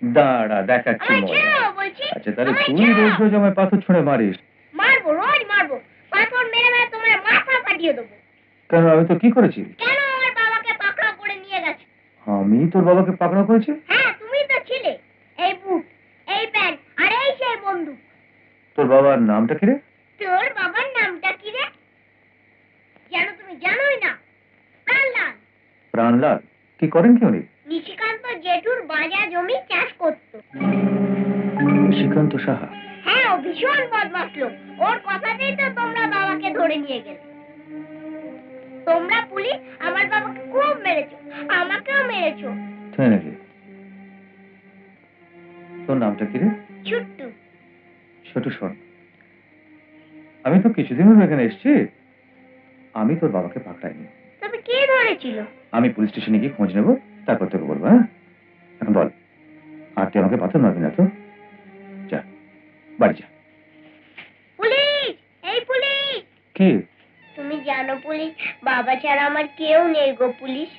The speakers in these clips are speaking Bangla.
দাঁড়া দেখাচ্ছি আচ্ছা তাহলে তুই রোজ রোজ আমায় পাথর ছুঁড়ে মারিস? মারবো, রোজ মারবো। পাথর মেরে মেরে তোমার মাথা ফাটিয়ে দেবো। কেন, আমি তো কি করেছি? কেন আমার বাবাকে পাকড়াও করে নিয়ে গেছে? আমি তোর বাবাকে পাকড়াও করেছি? হ্যাঁ, তুমি তো ছিলে। এই বুট, এই প্যান্ট, আর এই সেই বন্দুক। তোর বাবার নামটা কি রে? তোর বাবার নামটা কি রে? জানো? তুমি জানোই না? প্রাণলাল। প্রাণলাল? কি করেন কি উনি? নিশিকান্ত জেঠুর বাজা জমি চাষ করত। নিশিকান্ত সাহা? হ্যাঁ, ও ভীষণ বদমাশ লোক। ওর কথাতেই তো তোমরা বাবাকে ধরে নিয়ে গেলে। তোমরা পুলিশ আমার বাবাকে খুব মেরেছো, আমাকেও মেরেছো। তাই নাকি? তোর নামটা কি রে? ছুট্টু। ছোট শোন, আমি তো কিছুদিন হলো এখানে এসেছি, আমি তোর বাবাকে পাকড়াইনি। তবে কে ধরেছিল? আমি পুলিশ স্টেশনে গিয়ে খোঁজ নেবো, তারপর তোকে বলবো। হ্যাঁ, এখন বল, আর তুই আমাকে পাথর মারবি না তো? যা বাড়ি যা। পুলিশ! এই পুলিশ! কি? তুমি জানো পুলিশ, বাবা ছাড়া আমার কেউ নেই গো পুলিশ।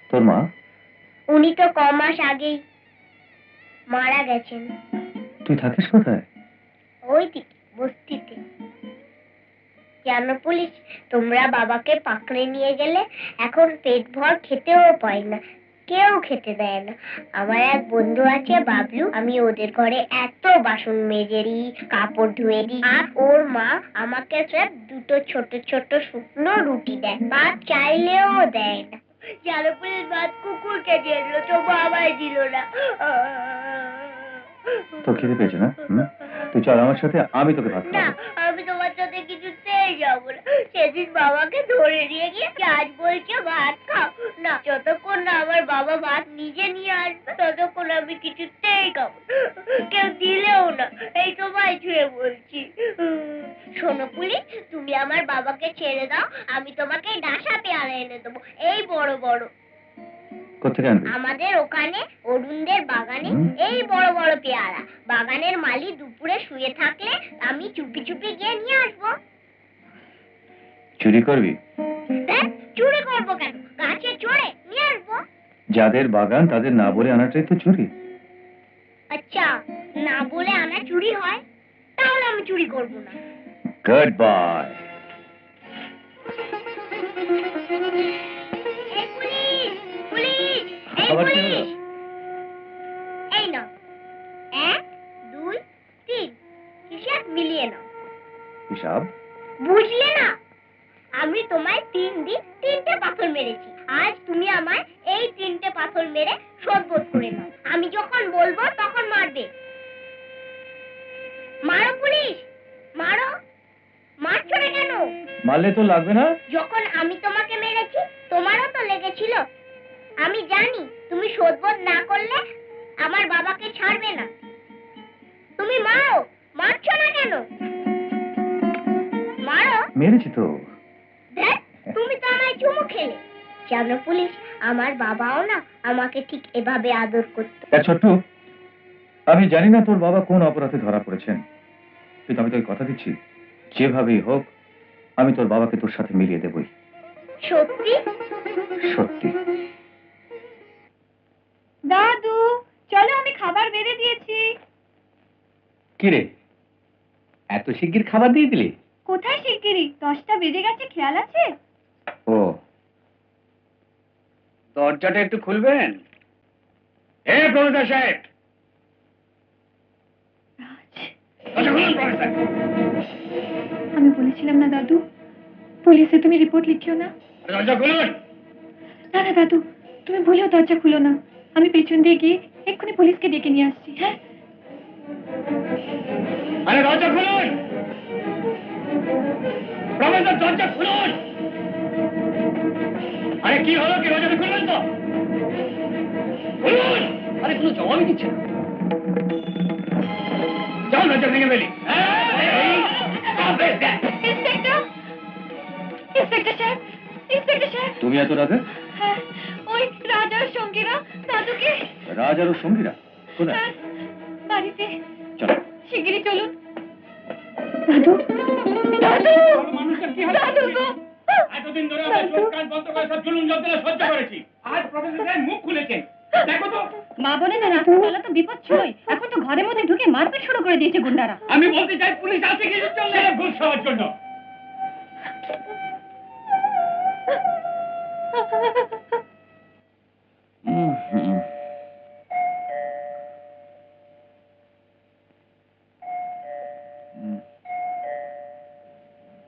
তোর মা? উনি তো ক মাস আগেই মারা গেছেন। তুই থাকিস কোথায়? ওই দিকে বস্তিতে। জানো পুলিশ, তোমরা বাবাকে পাকড়ে নিয়ে গেলে এখন পেট ভর খেতেও পাই না, কেউ খেতে দেয় না। আমার এক বন্ধু আছে বাবলু, আমি ওদের ঘরে এত বাসন মেজে দিই, কাপড় ধুয়ে দিই, আর ওর মা আমাকে সব দুটো ছোট ছোট শুকনো রুটি দেয়, ভাত চাইলেও দেয় না। জানো পুলিশ, ভাত কুকুরকে দিয়েছিল, তবু আমায় দিল না। তো খিদে পেয়েছে না? তুই চল আমার সাথে, আমি তোকে ভাত না, খাওয়াবো। আমি তোমার সাথে কিছুতেই যাবো না। সেদিন বাবাকে ধরে নিয়ে গিয়ে আজ বলছে ভাত খাও না। যতক্ষণ না আমার বাবা ভাত নিজে নিয়ে আসবে ততক্ষণ আমি কিছুতেই খাবো না। কেউ দিলেও না। এই তোমায় ছুঁয়ে বলছি। শোনো পুলিশ, তুমি আমার বাবাকে ছেড়ে দাও, আমি তোমাকে ডাসা পেয়ারা এনে দেবো, এই বড় বড়। কোথেকে আনবি? আমাদের ওখানে অরুণদের বাগানে এই বড় বড় পেয়ারা। বাগানের মালি দুপুরে শুয়ে থাকলে আমি চুপি চুপি গিয়ে নিয়ে আসবো। চুরি করবি? চুরি করবো কেন, গাছে চড়ে নিয়ে আসবো। যাদের বাগান তাদের না বলে আনাটাই তো চুরি। আচ্ছা, না বলে আনা চুরি হয়? তাহলে আমি চুরি করবো না। Good bye. এই পুলিশ, পুলিশ, এই আবার কি হলো? পুলিশ, এই নাও 1 2 3, হিসাব মিলিয়ে নাও। হিসাব? বুঝলে না? আমি তোমায় 3 দিন 3টে পাথর মেরেছি। আজ তুমি আমায় এই 3টে পাথর মেরে শোধবোধ করে নাও। আমি যখন বলবো তখন মারবে। মারো পুলিশ, মারো। মারছো না কেন? মারলে তো লাগবে না? যখন আমি তোমাকে মেরেছি তোমারও তো লেগেছিল। আমি জানি তুমি শোধবোধ না করলে আমার বাবাকে ছাড়বে না। তুমি মারো। মারছো না কেন? মারো। মেরেছি তো। দেখ, তুমি তো আমায় চুমু খেলে। জানো পুলিশ, আমার বাবাও না আমাকে ঠিক এভাবে আদর করতো। ছোট্ট, আমি জানি না তোর বাবা কোন অপরাধে ধরা পড়েছেন, কিন্তু আমি তোকে কথা দিচ্ছি, যেভাবেই হোক আমি তোর বাবাকে তোর সাথে মিলিয়ে দেবই। সত্যি? সত্যি। দাদু, চলো, আমি খাবার বেড়ে দিয়েছি। কি রে, এত শিগগির খাবার দিয়ে দিলি? কোথায় শিগগিরই, 10টা বেজে গেছে, খেয়াল আছে? ও, দরজাটা একটু খুলবেন? প্রফেসর সাহেব, আমি বলেছিলাম না দাদু, পুলিশে তুমি রিপোর্ট লিখিও না। দরজা খুলুন। না না দাদু, তুমি ভুলেও দরজা খুলো না। আমি পেছন দিয়ে গিয়ে এক্ষুনি পুলিশকে ডেকে নিয়ে আসছি। হ্যাঁ, আরে দরজা খুলুন প্রফেসর, দরজা খুলুন। আরে কি হলো, কি দরজাটা খুলবেন তো? খুলুন। আরে কোনো জবাবই দিচ্ছে না। চল দরজা ভেঙে ফেলি। ইন্সপেক্টর সাহেব, ইন্সপেক্টর সাহেব। তুমি এত রাতে? হ্যাঁ, ওই রাজার সঙ্গীরা দাদুকে। রাজ আর ওর সঙ্গীরা কোথায়? হ্যাঁ, বাড়িতে। চলো শিগগিরই চলুন। দাদু, দাদু, দাদু গো। এতদিন ধরে আমরা চোখ কান বন্ধ করে সব জুলুম যন্ত্রণা সহ্য করেছি। আজ প্রফেসর সাহেব মুখ খুলেছেন। দেখো তো, মা বলে না রাতের বেলা তো বিপদ ছিলই, এখন তো ঘরের মধ্যে ঢুকে মারপিট শুরু করে দিয়েছে গুন্ডারা। আমি বলতে চাই পুলিশ আছে কিছুর জন্য, ঘুষ খাওয়ার জন্য।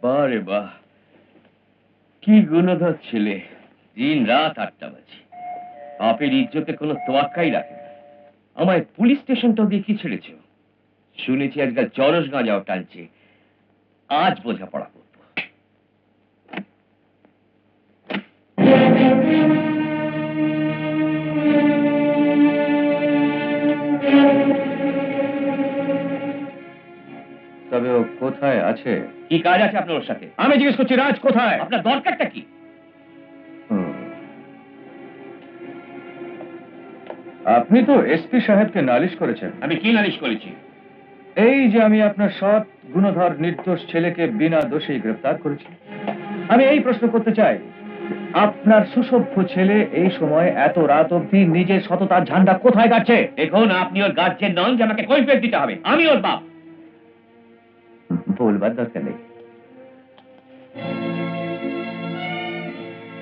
বারে বাহ, কি গুণধর ছেলে, দিন রাত 8টা বাজে, বাপের ইজ্জতে কোনো তোয়াক্কাই রাখে না। আমায় পুলিশ স্টেশনটাও দিয়ে কি ছেড়েছ? শুনেছি আজকাল চরস গাঁজাও টানছে, আজ বোঝাপড়া করবো। তবে ও কোথায় আছে? কি কাজ আছে আপনার ওর সাথে? আমি জিজ্ঞেস করছি, রাজ কোথায়? আপনার দরকারটা কি? হুম। আপনি তো এসপি সাহেবকে নালিশ করেছেন। আমি কি নালিশ করেছি? এই যে আমি আপনার সৎ গুণধর নির্দোষ ছেলেকে বিনা দোষেই গ্রেফতার করেছি। আমি এই প্রশ্ন করতে চাই, আপনার সুসভ্য ছেলে এই সময় এত রাত অবধি নিজের সততার ঝান্ডা কোথায় গাচ্ছে? দেখুন, আপনি ওর গার্জেন নন যে আমাকে কৈফিয়ত দিতে হবে। আমি ওর বাপ। বলবার দরকার নেই।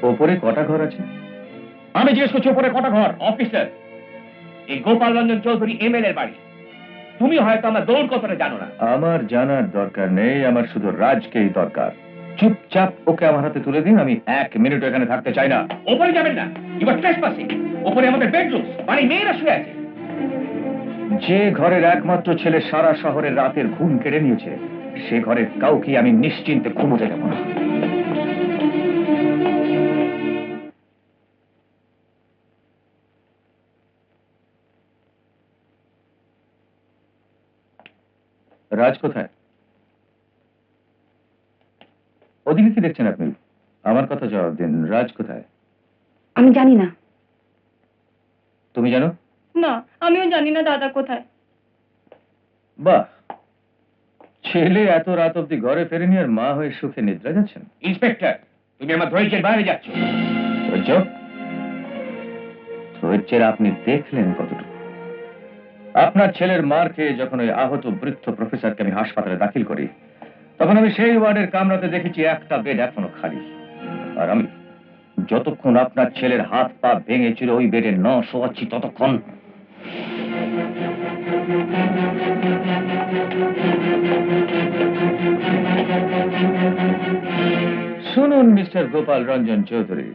ওপরে কটা ঘর আছে? আমি জিজ্ঞেস করছি, ওপরে কটা ঘর? অফিসার, এই গোপাল রঞ্জন চৌধুরী এমএলএর বাড়ি। তুমি হয়তো আমার দৌড় কথাটা জানো না। আমার জানার দরকার নেই, আমার শুধু রাজকেই দরকার। চুপচাপ ওকে আমার হাতে তুলে দিন, আমি 1 মিনিট এখানে থাকতে চাই না। ওপরে যাবেন না, ইউ আর ট্রেসপাসিং। ওপরে আমাদের বেডরুম, বাড়ি মেয়েরা শুয়ে আছে। যে ঘরের একমাত্র ছেলে সারা শহরের রাতের ঘুম কেড়ে নিয়েছে, সে ঘরের কাউকে আমি নিশ্চিন্তে ঘুমোতে দেব না। রাজ কোথায়? ওদিকে কি দেখছেন আপনি? আমার কথা জবাব দিন, রাজ কোথায়? আমি জানি না। তুমি জানো? না, আমিও জানি না দাদা কোথায়। বাহ, ছেলে এত রাত অব্দি ঘরে ফেরেনি আর মা হয়ে সুখে নিদ্রা যাচ্ছেন। ইন্সপেক্টর, তুমি আমার ধৈর্যের বাইরে যাচ্ছ। ধৈর্য? ধৈর্যের আপনি দেখলেন কতটুকু? আপনার ছেলের মার খেয়ে যখন ওই আহত বৃদ্ধ প্রফেসরকে আমি হাসপাতালে দাখিল করি, তখন আমি সেই ওয়ার্ডের কামরাতে দেখেছি একটা বেড এখনো খালি। আর আমি যতক্ষণ আপনার ছেলের হাত পা ভেঙে চুরে ওই বেডে ন শোয়াচ্ছি, ততক্ষণ শুনুন মিস্টার গোপাল রঞ্জন চৌধুরী,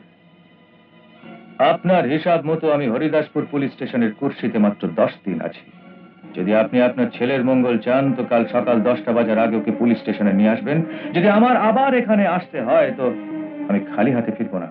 আপনার হিসাব মতো আমি হরিদাসপুর পুলিশ স্টেশনের কুর্সিতে মাত্র 10 দিন আছি। যদি আপনি আপনার ছেলের মঙ্গল চান, তো কাল সকাল 10টা বাজার আগে ওকে পুলিশ স্টেশনে নিয়ে আসবেন। যদি আমার আবার এখানে আসতে হয়, তো আমি খালি হাতে ফিরবো না।